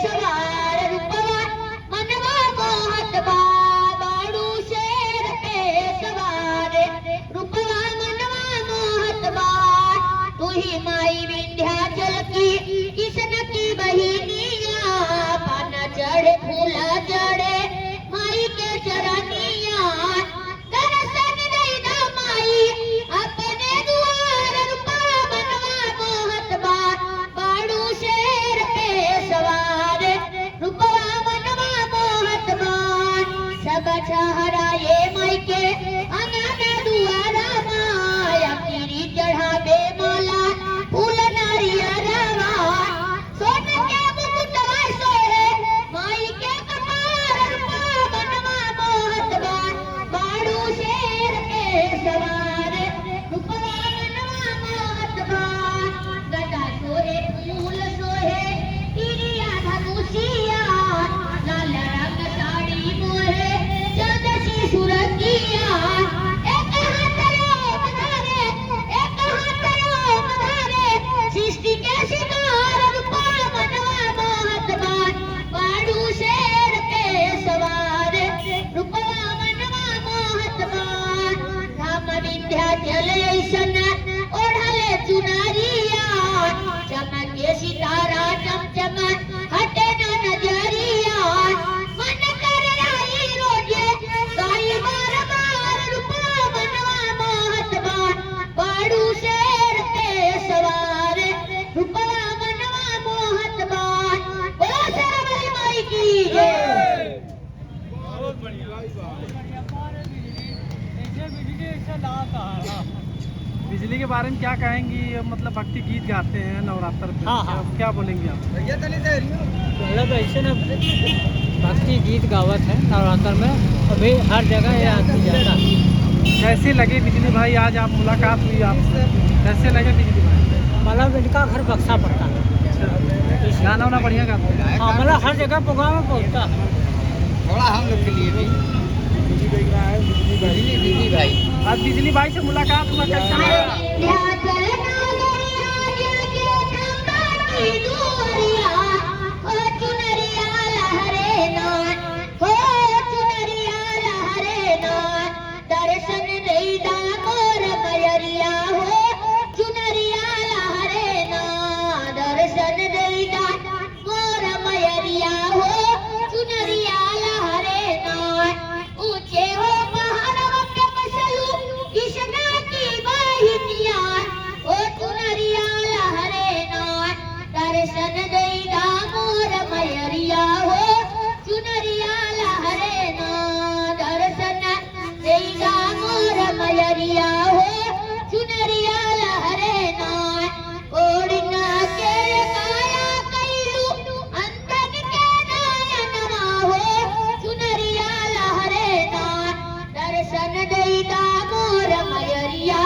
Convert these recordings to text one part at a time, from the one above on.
सवार रूपवा मनवा मोहत बा बाड़ू शेर पे सवार रूपवा मनवा मोहत बा तू ही माई विंध्याचल की किशन की बहिनिया पाना चढ़े फूला चढ़े माई के चरनिया दर्शन देना माई अपने द्वार रूपवा मनवा मोहत बा बाड़ू शेर पे सवार रूपवा मनवा मोहत बा सब छहराए माई के अंगन दुआरा माया पीरी चढ़ावे माला फूल नारियरवा सोन के मुकुटवा सोहे माई के कपार रूपवा मनवा मोहत बा बाड़ू शेर पे सवार रूपवा मनवा मोहत बा गदा सोहे फूल सोहे तिरिया धनुषिया लाल रंग साड़ी मोहे चंदसी सुरतिया एक हाथ रोम धारे एक हाथ रोम धारे सृष्टि के शिकार रूपवा मनवा मोहत बा बाड़ू शेर पे सवार रूपवा मनवा मोहत बा धाम विंध्याचल ऐसन ओढ़ले चुनरिया चमके सितारा चमचम हटे न नजरिया मन कर आई रोजे गाई बार बार रूपवा मनवा मोहत बा बाड़ू शेर पे सवार रूपवा मनवा मोहत बा बोलो शेरावाली माई की जय। बहुत बढ़िया। बिजली के बारे में क्या कहेंगी? मतलब भक्ति गीत गाते हैं नवरात्र में। हाँ। क्या बोलेंगे आप? मतलब ऐसे ना भक्ति गीत गावत है नवरात्र में अभी हर जगह ये आती जाता है। कैसे लगे बिजली भाई? आज आप मुलाकात हुई आपसे, कैसे लगे बिजली भाई? मतलब इनका घर बक्सा पड़ता है। गाना वाना बढ़िया गाते हैं। हाँ मतलब हर जगह प्रोग्राम में पहुँचता है। थोड़ा हम लोग के लिए भी बिजली भाई आज बिजली भाई से मुलाकात हुआ, कैसा लगा? विंध्याचल नागरिया जगे खंबा की दुआरिया हो चुनरिया लहरे नान हो चुनरिया लहरे नान दर्शन देदा मोर मयरिया हो चुनरिया लहरे नान दर्शन देदा मोर मयरिया हो चुनरिया लहरे नान ऊंचे हो पहाड़ों पे बसलू कृष्णा की बहिनिया ओ चुनरिया लहरे नान दर्शन देदा मोर मयरिया हो चुनरिया लहरे नान दर्शन देदा मोर मयरिया हो चुनरिया लहरे नान ओढ़ना के काया कैलू अंतन के नयनवा हो चुनरिया लहरे नान दर्शन देदा मोर मयरिया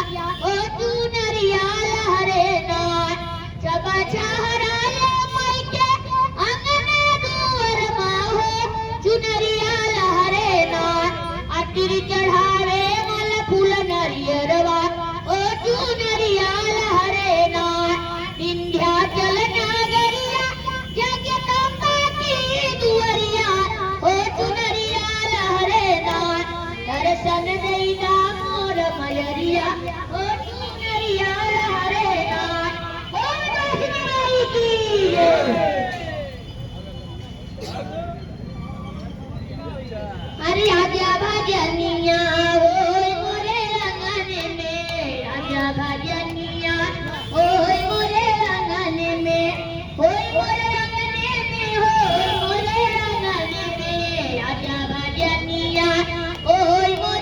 ओ चुनरिया लहरे नान सब छहराए माई के अंगन दुआर हो चुनरिया लहरे नान अतिर चढ़ावे मल फूल नरियरवा ओ चुनरिया लहरे नान विंध्याचल नागरिया जगदम्बा की दुआरिया ओ चुनरिया लहरे नान दर्शन देदा मोर मयरिया ओ चुनरिया लहरे नान ओ दर्शन माई की जय। अरे आजा भजनिया होय मोरे रंगन में आजा भजनिया होय मोरे रंगन में होय मोरे